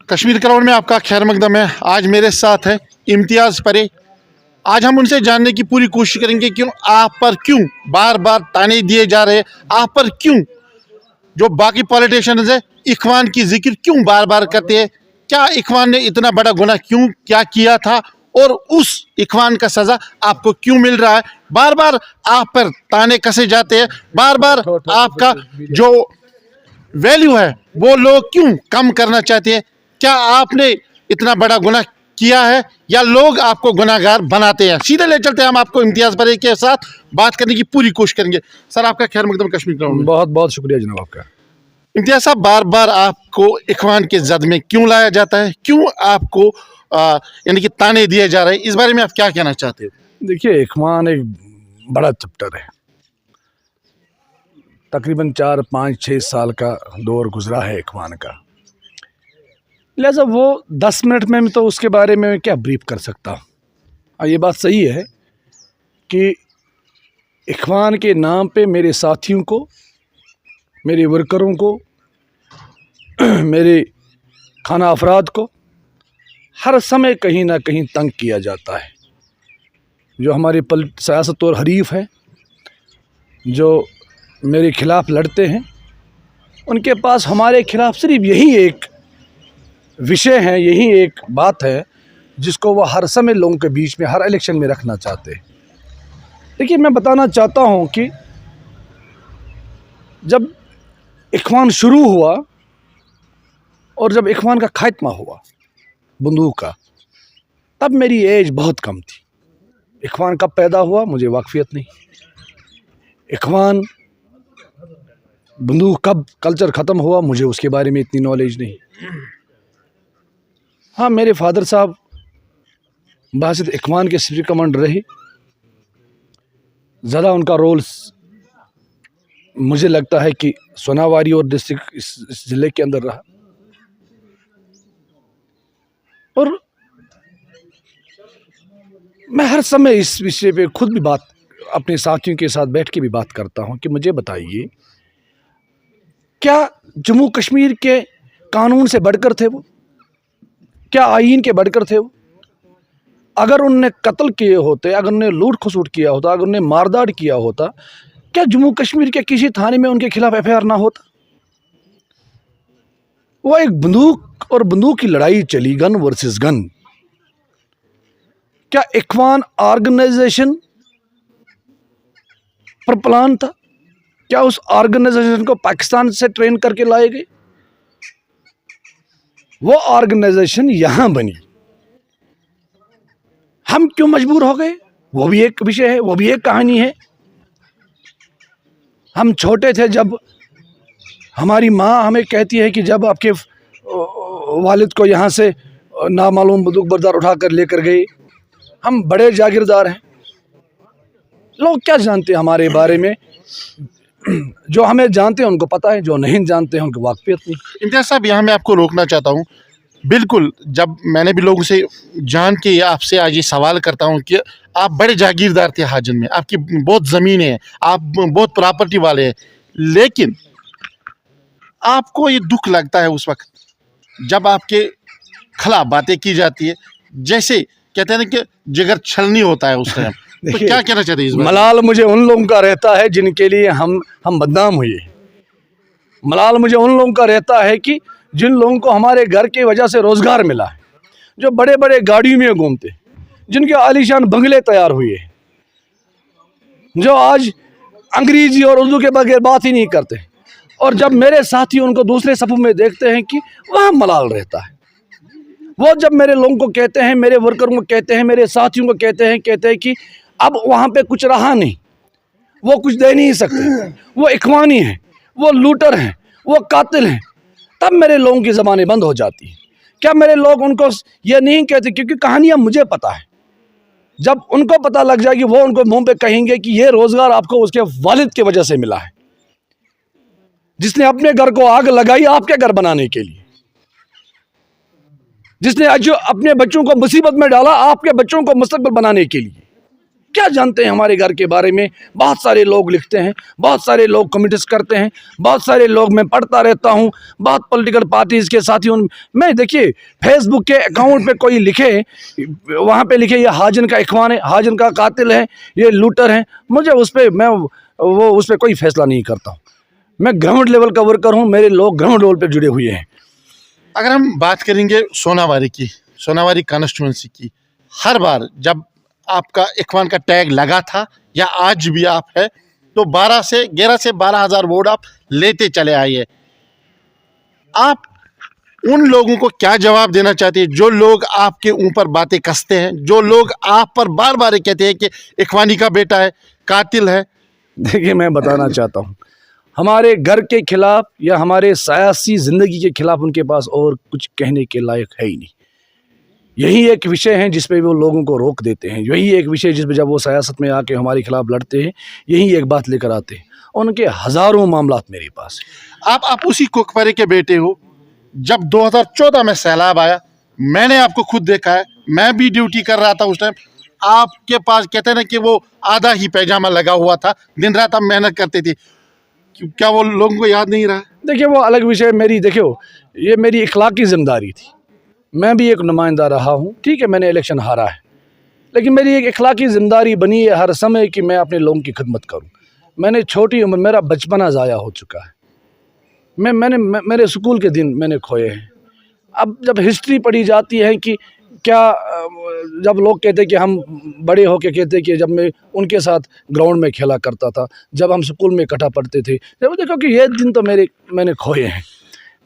Kashmir crowd में आपका खैर मकदम है। आज मेरे साथ है इम्तियाज़ परे। आज हम उनसे जानने की पूरी कोशिश करेंगे कि आप पर क्यों बार बार ताने दिए जा रहे हैं, आप पर क्यों जो बाकी पॉलिटिशियंस है इखवान की जिक्र क्यों बार बार करते हैं, क्या इखवान ने इतना बड़ा गुनाह क्यों क्या किया था और उस इखवान का सजा आपको क्यों मिल रहा है। बार बार आप पर ताने कसे जाते हैं, बार बार आपका जो वैल्यू है वो लोग क्यों कम करना चाहते हैं। क्या आपने इतना बड़ा गुनाह किया है या लोग आपको गुनाहगार बनाते हैं। सीधे ले चलते हैं हम आपको इम्तियाज़ परे के साथ बात करने की पूरी कोशिश करेंगे। सर आपका खैर मकदम कश्मीर क्राउड में। बहुत बहुत शुक्रिया जनाब आपका। इम्तियाज़ साहब, बार बार आपको इखवान के जद में क्यों लाया जाता है, क्यों आपको यानी कि ताने दिए जा रहे हैं, इस बारे में आप क्या कहना चाहते हो। देखिए, इखवान एक बड़ा चैप्टर है। तकरीबन 4, 5, 6 साल का दौर गुजरा है इखवान का, लिहाजा वो 10 मिनट में तो उसके बारे में क्या ब्रीफ कर सकता हूँ। और ये बात सही है कि इखवान के नाम पे मेरे साथियों को, मेरे वर्करों को, मेरे खाना अफराद को हर समय कहीं ना कहीं तंग किया जाता है। जो हमारे सियासत और हरीफ हैं, जो मेरे खिलाफ़ लड़ते हैं, उनके पास हमारे खिलाफ़ सिर्फ यही एक विषय है, यही एक बात है जिसको वह हर समय लोगों के बीच में, हर इलेक्शन में रखना चाहते हैं। देखिए, मैं बताना चाहता हूं कि जब इखवान शुरू हुआ और जब इखवान का खात्मा हुआ बंदूक का, तब मेरी एज बहुत कम थी। इखवान कब पैदा हुआ मुझे वाकफियत नहीं। इखवान बंदूक कब कल्चर ख़त्म हुआ मुझे उसके बारे में इतनी नॉलेज नहीं। हाँ, मेरे फादर साहब बासित इखवान के सिविक कमांडर रहे। ज़्यादा उनका रोल मुझे लगता है कि सोनावारी और डिस्ट्रिक्ट इस ज़िले के अंदर रहा। और मैं हर समय इस विषय पे खुद भी बात अपने साथियों के साथ बैठ के भी बात करता हूं कि मुझे बताइए, क्या जम्मू कश्मीर के कानून से बढ़कर थे वो? क्या आईन के बढ़कर थे वो? अगर उनने कत्ल किए होते, अगर उन्हें लूट खसूट किया होता, अगर उन्हें मारदाड़ किया होता, क्या जम्मू कश्मीर के किसी थाने में उनके खिलाफ एफआईआर ना होता? वो एक बंदूक और बंदूक की लड़ाई चली, गन वर्सेस गन। क्या इखवान ऑर्गेनाइजेशन पर प्लान था? क्या उस ऑर्गेनाइजेशन को पाकिस्तान से ट्रेन करके लाए गए? वो ऑर्गेनाइजेशन यहां बनी, हम क्यों मजबूर हो गए? वो भी एक विषय है, वो भी एक कहानी है। हम छोटे थे जब हमारी माँ हमें कहती है कि जब आपके वालिद को यहाँ से नामालूम बंदूक बरदार उठाकर लेकर गए, हम बड़े जागीरदार हैं। लोग क्या जानते हैं हमारे बारे में? जो हमें जानते हैं उनको पता है, जो नहीं जानते हैं उनको वाकफियत नहीं। इम्तियाज़ साहब, यहाँ मैं आपको रोकना चाहता हूँ। बिल्कुल, जब मैंने भी लोगों से जान के आपसे आज ये सवाल करता हूँ कि आप बड़े जागीरदार थे हाजन में, आपकी बहुत ज़मीन है, आप बहुत प्रॉपर्टी वाले हैं, लेकिन आपको ये दुख लगता है उस वक्त जब आपके खिलाफ बातें की जाती है, जैसे कहते हैं ना कि जिगर छलनी होता है उस टाइम। तो क्या कहना चाहते हैं इस बारे? मलाल मुझे उन लोगों का रहता है जिनके लिए हम बदनाम हुए। मलाल मुझे उन लोगों का रहता है कि जिन लोगों को हमारे घर की वजह से रोज़गार मिला है, जो बड़े बड़े गाड़ियों में घूमते, जिनके आलीशान बंगले तैयार हुए, जो आज अंग्रेजी और उर्दू के बगैर बात ही नहीं करते, और जब मेरे साथी उनको दूसरे सफ़ों में देखते हैं कि वहाँ मलाल रहता है। वो जब मेरे लोगों को कहते हैं, मेरे वर्करों को कहते हैं, मेरे साथियों को कहते हैं कि अब वहाँ पे कुछ रहा नहीं, वो कुछ दे नहीं सकते, वो इखवानी हैं, वो लूटर हैं, वो कातिल हैं, तब मेरे लोगों की ज़बानें बंद हो जाती हैं। क्या मेरे लोग उनको ये नहीं कहते? क्योंकि कहानियाँ मुझे पता है। जब उनको पता लग जाएगी, वो उनको मुंह पे कहेंगे कि ये रोज़गार आपको उसके वालिद की वजह से मिला है, जिसने अपने घर को आग लगाई आपके घर बनाने के लिए, जिसने आज अपने बच्चों को मुसीबत में डाला आपके बच्चों को मुस्तकबिल बनाने के लिए। क्या जानते हैं हमारे घर के बारे में? बहुत सारे लोग लिखते हैं, बहुत सारे लोग कमेंट्स करते हैं, बहुत सारे लोग, मैं पढ़ता रहता हूँ, बहुत पॉलिटिकल पार्टीज़ के साथियों। मैं देखिए फेसबुक के अकाउंट पे कोई लिखे, वहाँ पे लिखे ये हाजन का इख्वान है, हाजन का कातिल है, ये लूटर है, मुझे उस पर उस पर कोई फैसला नहीं करता हूँ। मैं ग्राउंड लेवल का वर्कर हूँ, मेरे लोग ग्राउंड लेवल पे जुड़े हुए हैं। अगर हम बात करेंगे सोनावारी की, सोनावारी कॉन्स्टिट्यूंसी की, हर बार जब आपका इख्वान का टैग लगा था या आज भी आप है, तो 11 से 12,000 वोट आप लेते चले आए हैं। आप उन लोगों को क्या जवाब देना चाहते हैं जो लोग आपके ऊपर बातें कसते हैं, जो लोग आप पर बार बार कहते हैं कि इख्वानी का बेटा है, कातिल है? देखिए मैं बताना चाहता हूँ, हमारे घर के खिलाफ या हमारे सियासी ज़िंदगी के खिलाफ उनके पास और कुछ कहने के लायक है ही नहीं। यही एक विषय है जिस पे वो लोगों को रोक देते हैं, यही एक विषय जिस पे जब वो सियासत में आके हमारे खिलाफ लड़ते हैं, यही एक बात लेकर आते हैं। उनके हज़ारों मामलात मेरे पास हैं। आप उसी कुकपरे के बेटे हो। जब 2014 में सैलाब आया, मैंने आपको खुद देखा है, मैं भी ड्यूटी कर रहा था उस टाइम। आपके पास कहते हैं ना कि वो आधा ही पैजामा लगा हुआ था, दिन रात आप मेहनत करते थे। क्या वो लोगों को याद नहीं रहा? देखिए वो अलग विषय, मेरी देखियो ये मेरी इखलाकी जिम्मेदारी थी। मैं भी एक नुमाइंदा रहा हूँ, ठीक है, मैंने इलेक्शन हारा है, लेकिन मेरी एक इखलाकी जिम्मेदारी बनी है हर समय कि मैं अपने लोगों की खिदमत करूँ। मैंने छोटी उम्र, मेरा बचपना ज़ाया हो चुका है, मेरे स्कूल के दिन मैंने खोए हैं। अब जब हिस्ट्री पढ़ी जाती है कि क्या, जब लोग कहते कि हम बड़े होके कहते कि जब मैं उनके साथ ग्राउंड में खेला करता था, जब हम स्कूल में इकट्ठा पढ़ते थे, जब देखो कि ये दिन तो मैंने खोए हैं।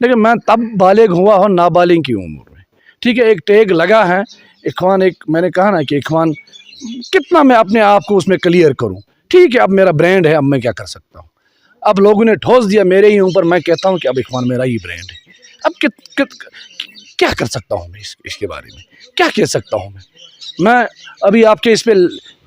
लेकिन मैं तब बालिग हुआ हूँ नाबालिग की उम्र में, ठीक है। एक टैग लगा है इख्वान, एक मैंने कहा ना कि इख्वान कितना मैं अपने आप को उसमें क्लियर करूँ, ठीक है। अब मेरा ब्रांड है, अब मैं क्या कर सकता हूँ? अब लोगों ने ठोस दिया मेरे ही ऊपर, मैं कहता हूँ कि अब इख्वान मेरा ही ब्रांड है। अब क्या कर सकता हूँ मैं इसके बारे में, क्या कह सकता हूँ मैं अभी आपके इस पे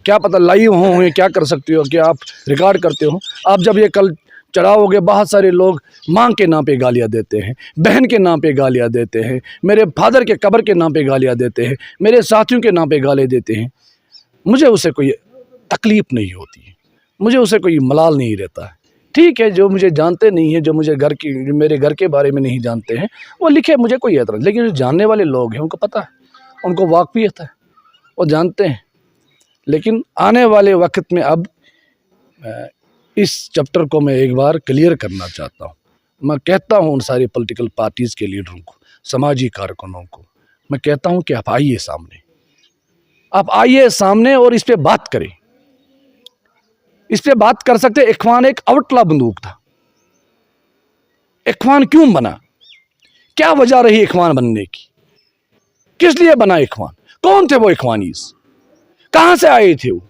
क्या पता लाइव हो, क्या कर सकते हो कि आप रिकॉर्ड करते हो। आप जब ये कल चढ़ाओगे, बहुत सारे लोग माँ के नाम पे गालियाँ देते हैं, बहन के नाम पे गालियाँ देते हैं, मेरे फादर के कब्र के नाम पे गालियाँ देते हैं, मेरे साथियों के नाम पे गालियाँ देते हैं। मुझे उससे कोई तकलीफ़ नहीं होती है, मुझे उससे कोई मलाल नहीं रहता है, ठीक है। जो मुझे जानते नहीं हैं, जो मेरे घर के बारे में नहीं जानते हैं, वो लिखे, मुझे कोई एतराज़। लेकिन जो जानने वाले लोग हैं उनको पता है, उनको वाक़फ़ियत है, वो जानते हैं। लेकिन आने वाले वक्त में अब इस चैप्टर को मैं एक बार क्लियर करना चाहता हूँ। मैं कहता हूँ उन सारी पॉलिटिकल पार्टीज़ के लीडरों को, समाजी कारकुनों को, मैं कहता हूँ कि आप आइए सामने, आप आइए सामने और इस पे बात करें। इस पे बात कर सकते। इख्वान एक अवटला बंदूक था। इख्वान क्यों बना, क्या वजह रही इख्वान बनने की, किस लिए बना इख्वान, कौन थे वो इख्वानीस, कहां से आए थे वो?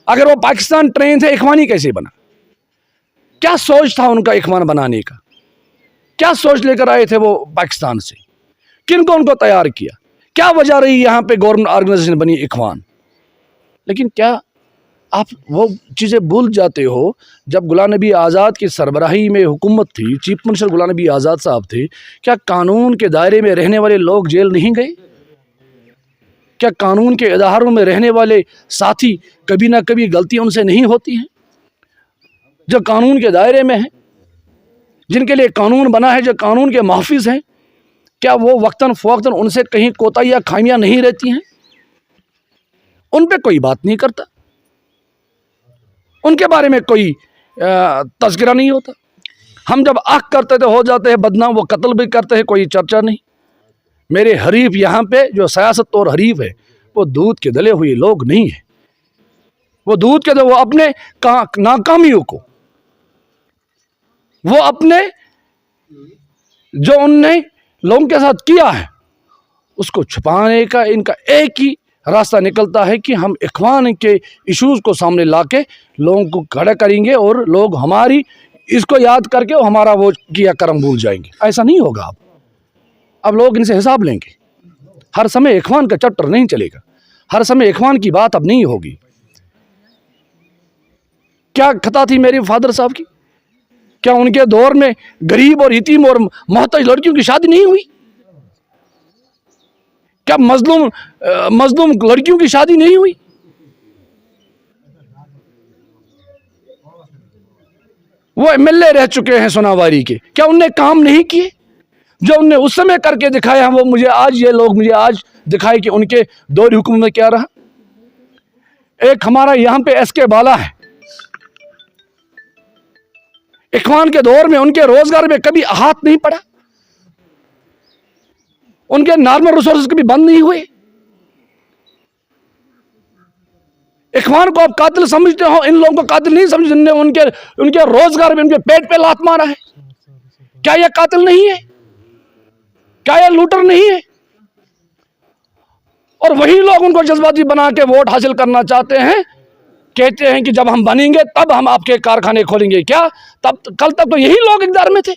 अगर वो पाकिस्तान ट्रेन थे, इख्वानी कैसे बना? क्या सोच था उनका इख्वान बनाने का, क्या सोच लेकर आए थे वो पाकिस्तान से, किनको उनको तैयार किया, क्या वजह रही यहाँ पे गवर्नमेंट ऑर्गेनाइजेशन बनी इख्वान? लेकिन क्या आप वो चीज़ें भूल जाते हो? जब गुलाम नबी आज़ाद की सरबराही में हुकूमत थी, चीफ मिनिस्टर गुलाम नबी आज़ाद साहब थे, क्या कानून के दायरे में रहने वाले लोग जेल नहीं गए? क्या कानून के इदारों में रहने वाले साथी कभी ना कभी गलतियां उनसे नहीं होती हैं? जो कानून के दायरे में हैं, जिनके लिए कानून बना है, जो कानून के मुहाफिज हैं, क्या वो वक्तन फ़वक्तन उनसे कहीं कोताही या खामियां नहीं रहती हैं? उन पे कोई बात नहीं करता, उनके बारे में कोई तज़किरा नहीं होता। हम जब आँख करते तो हो जाते हैं बदनाम, वो कत्ल भी करते हैं, कोई चर्चा नहीं। मेरे हरीफ यहाँ पे जो सियासत और हरीफ है, वो दूध के दले हुए लोग नहीं है। वो दूध के, वो अपने नाकामियों को, वो अपने जो उनने लोगों के साथ किया है, उसको छुपाने का इनका एक ही रास्ता निकलता है कि हम इख्वान के इश्यूज़ को सामने लाके लोगों को खड़ा करेंगे और लोग हमारी इसको याद करके वो हमारा वो किया कर्म भूल जाएंगे। ऐसा नहीं होगा। अब लोग इनसे हिसाब लेंगे। हर समय इख्वान का चैप्टर नहीं चलेगा, हर समय इख्वान की बात अब नहीं होगी। क्या खता थी मेरे फादर साहब की? क्या उनके दौर में गरीब और यतीम और मोहताज लड़कियों की शादी नहीं हुई? क्या मजलूम लड़कियों की शादी नहीं हुई? वो एमएलए रह चुके हैं सोनावारी के, क्या उनने काम नहीं किए जो उनने उस समय करके दिखाया? वो मुझे आज, ये लोग मुझे आज दिखाए कि उनके दौर हुकूमत में क्या रहा। एक हमारा यहां पे एसके बाला है, इखवान के दौर में उनके रोजगार में कभी हाथ नहीं पड़ा, उनके नॉर्मल रिसोर्सेज कभी बंद नहीं हुए। इखवान को आप कातिल समझते हो, इन लोगों को कातिल नहीं समझ, जिनने उनके रोजगार में, उनके पेट पे लात मारा है। क्या यह कातिल नहीं है? क्या यह लूटर नहीं है? और वही लोग उनको जज्बाती बना के वोट हासिल करना चाहते हैं, कहते हैं कि जब हम बनेंगे तब हम आपके कारखाने खोलेंगे। क्या तब कल तक तो यही लोग इक़्तिदार में थे,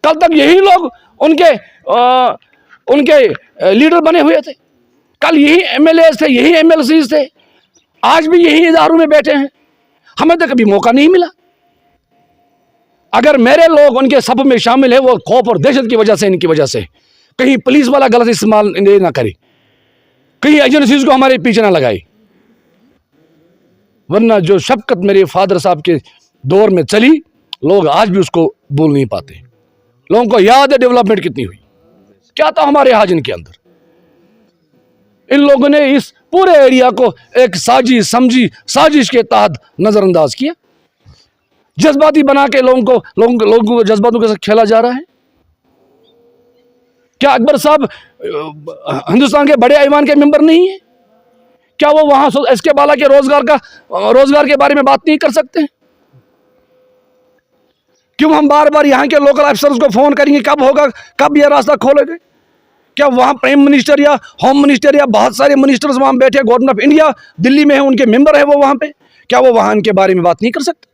कल तक यही लोग उनके लीडर बने हुए थे, कल यही एमएलए थे, यही एमएलसी थे, आज भी यही इदारों में बैठे हैं। हमें तो कभी मौका नहीं मिला। अगर मेरे लोग उनके सफ में शामिल है, वो खौफ और दहशत की वजह से, इनकी वजह से, कहीं पुलिस वाला गलत इस्तेमाल ना करे, कहीं एजेंसीज को हमारे पीछे ना लगाए, वरना जो शफकत मेरे फादर साहब के दौर में चली, लोग आज भी उसको भूल नहीं पाते। लोगों को याद है डेवलपमेंट कितनी हुई, क्या था हमारे हाज इनके अंदर। इन लोगों ने इस पूरे एरिया को एक साजिश के तहत नजरअंदाज किया, जज्बाती बना के लोगों को जज्बातों के साथ खेला जा रहा है। क्या अकबर साहब हिंदुस्तान के बड़े ऐवान के मेंबर नहीं है? क्या वो वहां एसके बाला के रोजगार के बारे में बात नहीं कर सकते? क्यों हम बार बार यहाँ के लोकल अफसर्स को फोन करेंगे, कब होगा, कब यह रास्ता खोलेंगे? क्या वहां प्राइम मिनिस्टर या होम मिनिस्टर या बहुत सारे मिनिस्टर्स वहां बैठे, गवर्नमेंट ऑफ इंडिया दिल्ली में है, उनके मेंबर है वो वहां पे, क्या वो वहां इनके बारे में बात नहीं कर सकते?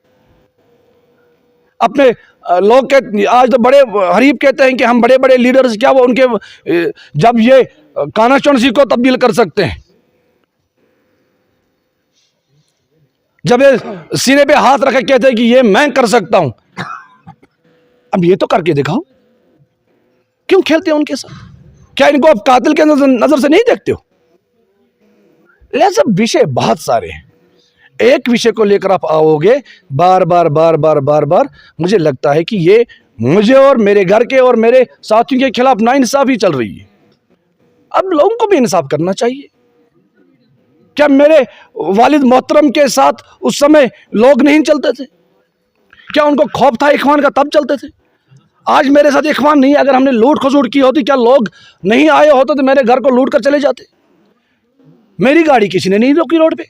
अपने लोग आज तो बड़े हरीफ कहते हैं कि हम बड़े बड़े लीडर्स, क्या वो उनके जब ये कॉन्स्टिट्यूंसी को तब्दील कर सकते हैं, जब ये सीने पे हाथ रखे कहते हैं कि ये मैं कर सकता हूं, अब ये तो करके दिखाओ। क्यों खेलते हैं उनके साथ? क्या इनको आप कातिल के नजर से नहीं देखते हो? ऐसे विषय बहुत सारे हैं, एक विषय को लेकर आप आओगे बार बार, मुझे लगता है कि ये मुझे और मेरे घर के और मेरे साथियों के खिलाफ नाइंसाफी चल रही है। अब लोगों को भी इंसाफ करना चाहिए। क्या मेरे वालिद मोहतरम के साथ उस समय लोग नहीं चलते थे? क्या उनको खौफ था इखवान का, तब चलते थे? आज मेरे साथ इखवान नहीं, अगर हमने लूट खसूट की होती, क्या लोग नहीं आए होते तो मेरे घर को लूट कर चले जाते? मेरी गाड़ी किसी ने नहीं रोकी रोड पे,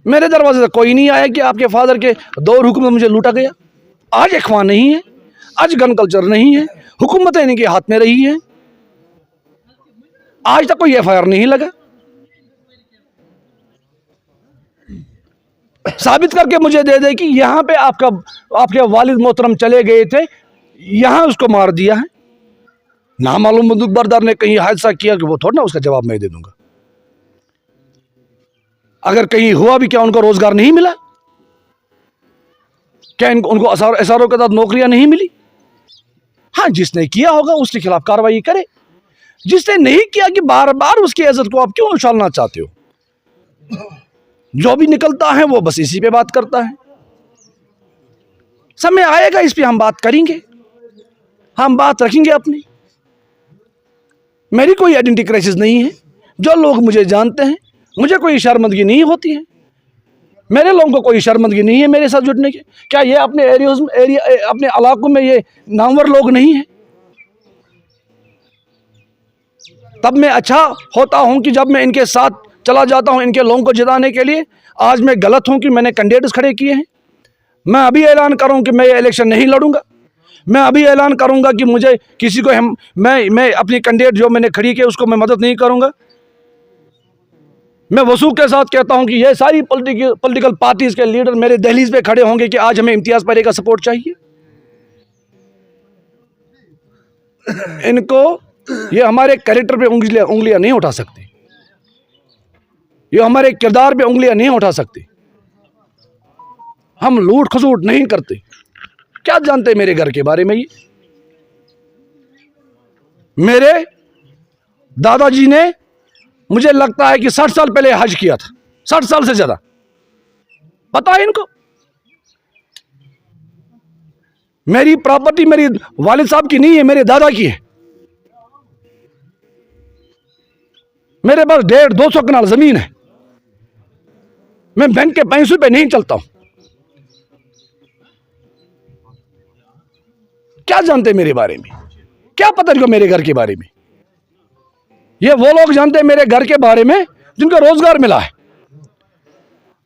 मेरे दरवाजे से कोई नहीं आया कि आपके फादर के दौर हुक्म में मुझे लूटा गया। आज इखवान नहीं है, आज गन कल्चर नहीं है, हुकूमतें इनके हाथ में रही है, आज तक कोई एफआईआर नहीं लगा। साबित करके मुझे दे दे कि यहां पे आपके वालिद मोहतरम चले गए थे, यहां उसको मार दिया है, नामालूम बंदूक बरदार ने कहीं हादसा किया, कि वो थोड़ा ना उसका जवाब मैं दे दूंगा। अगर कहीं हुआ भी, क्या उनको रोजगार नहीं मिला? क्या उनको एसआरओ के साथ नौकरियां नहीं मिली? हाँ, जिसने किया होगा उसके खिलाफ कार्रवाई करे, जिसने नहीं किया कि बार बार उसकी इज्जत को आप क्यों उछालना चाहते हो? जो भी निकलता है वो बस इसी पे बात करता है। समय आएगा, इस पे हम बात करेंगे, हम बात रखेंगे अपनी। मेरी कोई आइडेंटिटी क्राइसिस नहीं है, जो लोग मुझे जानते हैं, मुझे कोई शर्मिंदगी नहीं होती है, मेरे लोगों को कोई शर्मिंदगी नहीं है मेरे साथ जुड़ने की। क्या ये अपने अपने इलाकों में ये नामवर लोग नहीं है? तब मैं अच्छा होता हूं कि जब मैं इनके साथ चला जाता हूं इनके लोगों को जिताने के लिए। आज मैं गलत हूं कि मैंने कैंडिडेट्स खड़े किए हैं। मैं अभी ऐलान करूं कि मैं ये इलेक्शन नहीं लड़ूंगा। मैं अभी ऐलान करूंगा कि मुझे किसी को मैं अपनी कैंडिडेट जो मैंने खड़ी की उसको मैं मदद नहीं करूंगा। मैं वसूख के साथ कहता हूं कि ये सारी पॉलिटिकल पार्टीज के लीडर मेरे दहलीज पे खड़े होंगे कि आज हमें इम्तियाज परे का सपोर्ट चाहिए। इनको ये हमारे कैरेक्टर पे उंगलियां नहीं उठा सकते, ये हमारे किरदार पे उंगलियां नहीं उठा सकते। हम लूट खसूट नहीं करते। क्या जानते मेरे घर के बारे में? ये मेरे दादाजी ने, मुझे लगता है कि 60 साल पहले हज किया था। 60 साल से ज्यादा। पता है इनको? मेरी प्रॉपर्टी मेरी वालिद साहब की नहीं है, मेरे दादा की है। मेरे पास 150-200 कनाल जमीन है। मैं बैंक के पैसों पे नहीं चलता हूं। क्या जानते मेरे बारे में? क्या पता इनको मेरे घर के बारे में? ये वो लोग जानते हैं मेरे घर के बारे में जिनको रोजगार मिला है।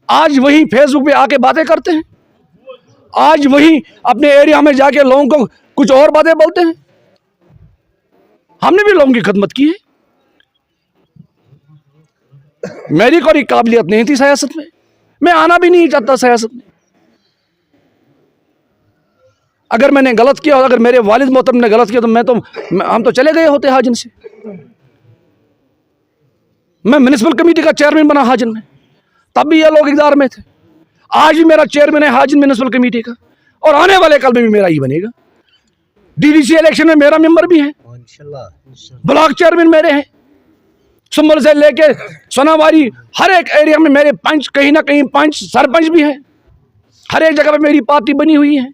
आज वही फेसबुक पे आके बातें करते हैं, आज वही अपने एरिया में जाके लोगों को कुछ और बातें बोलते हैं। हमने भी लोगों की खिदमत की है। मेरी कोई काबिलियत नहीं थी सियासत में, मैं आना भी नहीं चाहता सियासत में। अगर मैंने गलत किया और अगर मेरे वालिद मोहतरम ने गलत किया तो हम तो चले गए होते हाजिन से। मैं म्युनिसिपल कमेटी का चेयरमैन बना हाजिन में, तब भी ये लोग इक़्तिदार में थे। आज भी मेरा चेयरमैन है हाजिन म्युनिसिपल कमेटी का, और आने वाले कल में भी मेरा ही बनेगा। डीडीसी इलेक्शन में मेरा मेंबर भी है, ब्लॉक चेयरमैन मेरे हैं। सुंबल से लेके सोनावारी हर एक एरिया में मेरे पंच, कहीं ना कहीं पंच सरपंच भी हैं। हर एक जगह पे मेरी पार्टी बनी हुई है।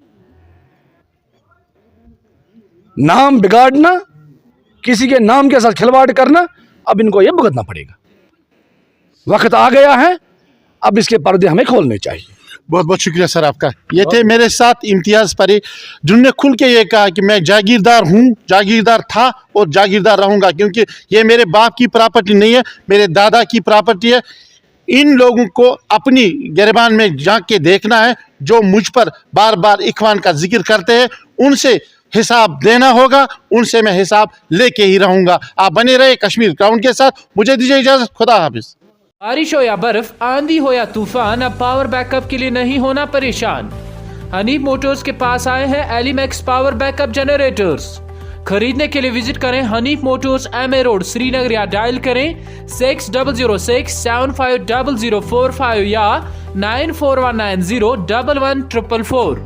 नाम बिगाड़ना, किसी के नाम के साथ खिलवाड़ करना, अब इनको ये भुगतना पड़ेगा। वक्त आ गया है, अब इसके पर्दे हमें खोलने चाहिए। बहुत बहुत शुक्रिया सर आपका। ये थे मेरे साथ इम्तियाज़ परे, जिन्होंने खुल के ये कहा कि मैं जागीरदार हूँ, जागीरदार था और जागीरदार रहूँगा, क्योंकि ये मेरे बाप की प्रॉपर्टी नहीं है, मेरे दादा की प्रॉपर्टी है। इन लोगों को अपनी गिरबान में जाके देखना है। जो मुझ पर बार बार इखवान का जिक्र करते हैं, उनसे हिसाब देना होगा, उनसे मैं हिसाब लेके ही रहूँगा। आप बने रहे कश्मीर क्राउन के साथ। मुझे दीजिए इजाज़त। खुदा हाफिज़। बारिश हो या बर्फ, आंधी हो या तूफान, अब पावर बैकअप के लिए नहीं होना परेशान। हनीफ मोटर्स के पास आए हैं एलिमैक्स पावर बैकअप जनरेटर्स। खरीदने के लिए विजिट करें Hanif Motors, MA road, Srinagar, या डायल करें 6006 750045 या 9419011444।